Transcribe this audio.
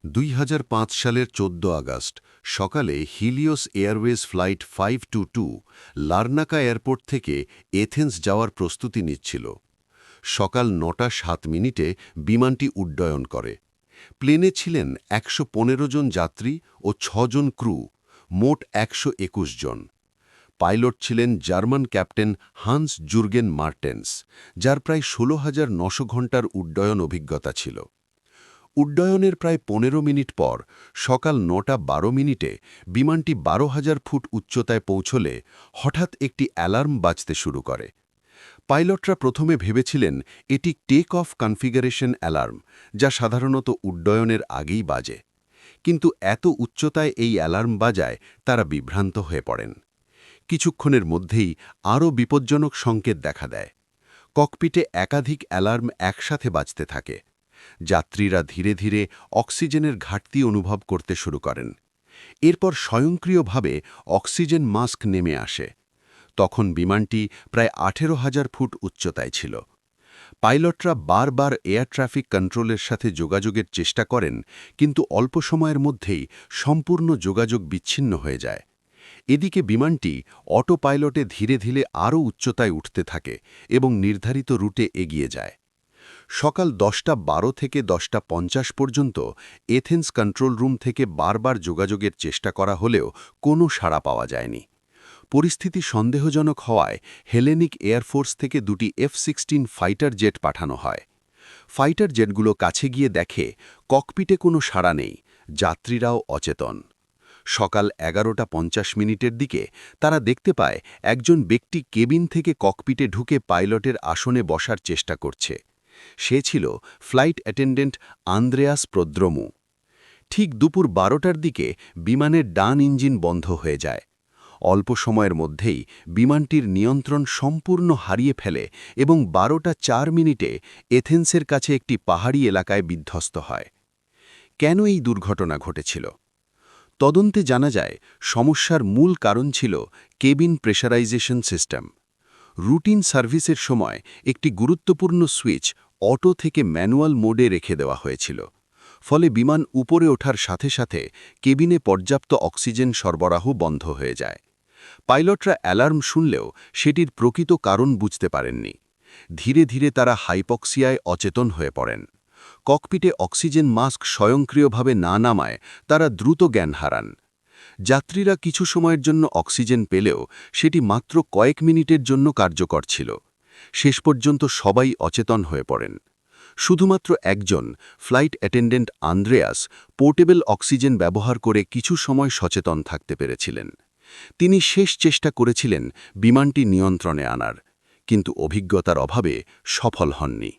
২০০৫ সালের ১৪ আগস্ট সকালে হিলিওস Airways flight 522 লারনাকা airport থেকে এথেন্স যাওয়ার প্রস্তুতি নিচ্ছিল। সকাল ৯:০৭ বিমানটি উড্ডয়ন করে। প্লেনে ছিলেন ১১৫ জন যাত্রী ও ৬ জন ক্রু, মোট ১২১ জন। পাইলট ছিলেন German captain Hans Jürgen Martens, যার প্রায় ১৬,৯০০ ঘণ্টার উড্ডয়ন অভিজ্ঞতা ছিল। উড্ডয়নের প্রায় ১৫ মিনিট পর সকাল ৯:১২ বিমানটি ১২,০০০ ফুট উচ্চতায় পৌঁছলে হঠাৎ একটি অ্যালার্ম বাজতে শুরু করে। পাইলটরা প্রথমে ভেবেছিলেন এটি টেক অফ কনফিগারেশন অ্যালার্ম, যা সাধারণত উড্ডয়নের আগেই বাজে। কিন্তু এত উচ্চতায় এই অ্যালার্ম বাজায় তারা বিভ্রান্ত হয়ে পড়েন। কিছুক্ষণের মধ্যেই আরও বিপজ্জনক সংকেত দেখা দেয়। ককপিটে একাধিক অ্যালার্ম একসাথে বাজতে থাকে। যাত্রীরা ধীরে ধীরে অক্সিজেনের ঘাটতি অনুভব করতে শুরু করেন। এরপর স্বয়ংক্রিয়ভাবে অক্সিজেন মাস্ক নেমে আসে। তখন বিমানটি প্রায় ১৮,০০০ ফুট উচ্চতায় ছিল। পাইলটরা বারবার এয়ার ট্রাফিক কন্ট্রোলের সাথে যোগাযোগের চেষ্টা করেন, কিন্তু অল্প সময়ের মধ্যেই সম্পূর্ণ যোগাযোগ বিচ্ছিন্ন হয়ে যায়। এদিকে বিমানটি অটো পাইলটে ধীরে ধীরে আরও উচ্চতায় উঠতে থাকে এবং নির্ধারিত রুটে এগিয়ে যায়। সকাল ১০:১২ থেকে ১০:৫০ পর্যন্ত এথেন্স কন্ট্রোল রুম থেকে বারবার যোগাযোগের চেষ্টা করা হলেও কোনো সাড়া পাওয়া যায়নি। পরিস্থিতি সন্দেহজনক হওয়ায় হেলেনিক এয়ারফোর্স থেকে দুটি F-16 ফাইটার জেট পাঠানো হয়। ফাইটার জেটগুলো কাছে গিয়ে দেখে ককপিটে কোনো সাড়া নেই, যাত্রীরাও অচেতন। সকাল ১১:৫০ দিকে তারা দেখতে পায় একজন ব্যক্তি কেবিন থেকে ককপিটে ঢুকে পাইলটের আসনে বসার চেষ্টা করছে। সে ছিল ফ্লাইট অ্যাটেন্ডেন্ট আন্দ্রেয়াস প্রদ্রমু। ঠিক দুপুর ১২টার দিকে বিমানের ডান ইঞ্জিন বন্ধ হয়ে যায়। অল্প সময়ের মধ্যেই বিমানটির নিয়ন্ত্রণ সম্পূর্ণ হারিয়ে ফেলে এবং ১২:০৪ এথেন্সের কাছে একটি পাহাড়ি এলাকায় বিধ্বস্ত হয়। কেন এই দুর্ঘটনা ঘটেছিল? তদন্তে জানা যায় সমস্যার মূল কারণ ছিল কেবিন প্রেশারাইজেশন সিস্টেম। রুটিন সার্ভিসের সময় একটি গুরুত্বপূর্ণ সুইচ অটো থেকে ম্যানুয়াল মোডে রেখে দেওয়া হয়েছিল। ফলে বিমান উপরে ওঠার সাথে সাথে কেবিনে পর্যাপ্ত অক্সিজেন সরবরাহ বন্ধ হয়ে যায়। পাইলটরা অ্যালার্ম শুনলেও সেটির প্রকৃত কারণ বুঝতে পারেননি। ধীরে ধীরে তারা হাইপক্সিয়ায় অচেতন হয়ে পড়েন। ককপিটে অক্সিজেন মাস্ক স্বয়ংক্রিয়ভাবে না নামায় তারা দ্রুত জ্ঞান হারান। যাত্রীরা কিছু সময়ের জন্য অক্সিজেন পেলেও সেটি মাত্র কয়েক মিনিটের জন্য কার্যকর ছিল। শেষ পর্যন্ত সবাই অচেতন হয়ে পড়েন। শুধুমাত্র একজন, flight attendant Andreas, portable oxygen ব্যবহার করে কিছু সময় সচেতন থাকতে পেরেছিলেন। তিনি শেষ চেষ্টা করেছিলেন বিমানটি নিয়ন্ত্রণে আনার, কিন্তু অভিজ্ঞতার অভাবে সফল হননি।